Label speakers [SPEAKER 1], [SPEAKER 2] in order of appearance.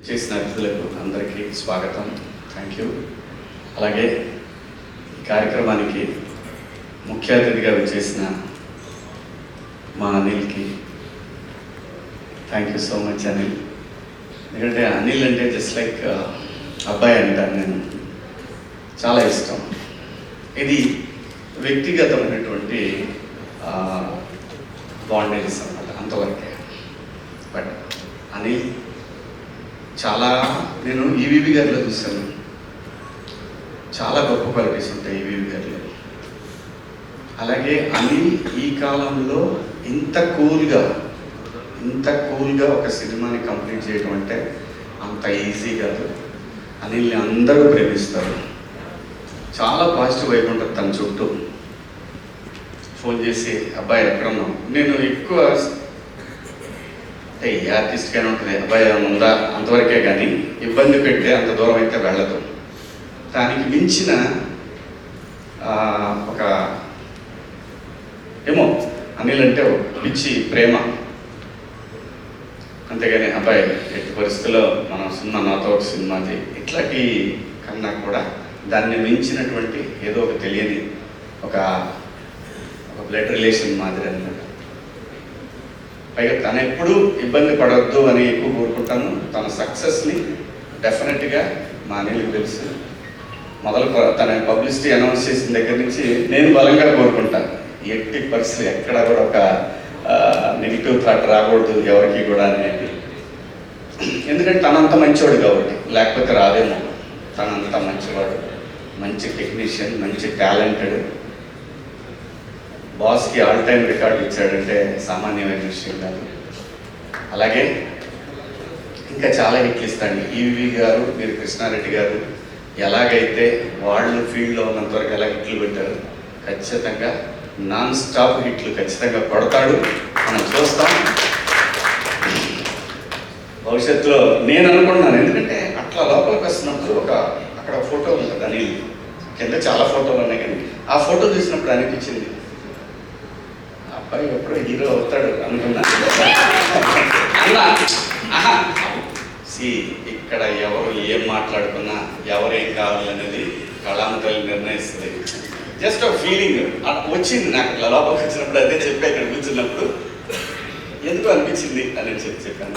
[SPEAKER 1] చేసిన అతిథులకు అందరికీ స్వాగతం. Thank you. అలాగే ఈ కార్యక్రమానికి ముఖ్య అతిథిగా విచ్చేసిన మా అనిల్కి thank you so much Anil. ఎందుకంటే అనిల్ అంటే జస్ట్ లైక్ అబ్బాయి అంటాను నేను, చాలా ఇష్టం. ఇది వ్యక్తిగతమైనటువంటి బాండేజెస్ అన్నమాట, అంతవరకే. బట్ అనిల్ చాలా, నేను ఈవీవి గారిలో చూశాను, చాలా గొప్ప క్వాలిటీస్ ఉంటాయి ఈవీవి గారిలో. అలాగే అనిల్ ఈ కాలంలో ఇంత కూల్గా ఒక సినిమాని కంప్లీట్ చేయడం అంటే అంత ఈజీ కాదు. అనిల్ని అందరూ ప్రేమిస్తారు, చాలా పాజిటివ్ వైపు ఉంటుంది తన చుట్టూ. ఫోన్ చేసి అబ్బాయి ఎక్కడున్నావు, నేను ఎక్కువ ఏ ఆర్టిస్ట్గానే ఉంటుంది, అబ్బాయి ఉందా అంతవరకే, కానీ ఇబ్బంది పెడితే అంత దూరం అయితే వెళ్ళదు. దానికి మించిన ఒక ఏమో అనిల్ అంటే పిచ్చి ప్రేమ, అంతేగాని అబ్బాయి ఎట్టి పరిస్థితుల్లో మనం సినిమా నాతో ఒక సినిమాది ఇట్లాంటి కన్నా కూడా దాన్ని మించినటువంటి ఏదో ఒక తెలియని ఒక బ్లడ్ రిలేషన్ మాదిరి అన్నమాట. పైగా తను ఎప్పుడూ ఇబ్బంది పడవద్దు అని ఎక్కువ కోరుకుంటాను. తన సక్సెస్ని డెఫినెట్గా మా అనిల్కి తెలుసు. తన పబ్లిసిటీ అనౌన్స్ చేసిన దగ్గర నుంచి నేను బలంగా కోరుకుంటాను, ఎట్టి పరిస్థితి ఎక్కడా కూడా ఒక నెగిటివ్ థాట్ రాకూడదు ఎవరికి కూడా అనేది. ఎందుకంటే తనంత మంచివాడు కాబట్టి, లేకపోతే రాదేమో. తనంత మంచివాడు, మంచి టెక్నీషియన్, మంచి టాలెంటెడ్. బాస్కి ఆల్ టైమ్ రికార్డు ఇచ్చాడంటే సామాన్యమైన విషయం కాదు. అలాగే ఇంకా చాలా హిట్లు ఇస్తాడు ఈవి గారు. మీరు కృష్ణారెడ్డి గారు ఎలాగైతే వాళ్ళు ఫీల్డ్లో ఉన్నంత వరకు ఎలా హిట్లు పెట్టారు, ఖచ్చితంగా నాన్ స్టాప్ హిట్లు ఖచ్చితంగా కొడతాడు, మనం చూస్తాం భవిష్యత్తులో. నేను అనుకుంటున్నాను, ఎందుకంటే అట్లా లోపలికి వస్తున్నప్పుడు అక్కడ ఫోటో ఉంటుంది అనిల్ కింద, చాలా ఫోటోలు ఉన్నాయి, కానీ ఆ ఫోటో చూసినప్పుడు అనిపించింది అబ్బాయి ఎప్పుడో హీరో అవుతాడు అనుకున్నా. అన్నా ఇక్కడ ఎవరు ఏం మాట్లాడుకున్నా, ఎవరేం కావాలనేది కళాంతలు నిర్ణయిస్తుంది. జస్ట్ ఒక ఫీలింగ్ వచ్చింది నాకు, ఇట్లా లోపలికి వచ్చినప్పుడు అదే చెప్పి ఇక్కడ కూర్చున్నప్పుడు ఎందుకు అనిపించింది అని చెప్పాను.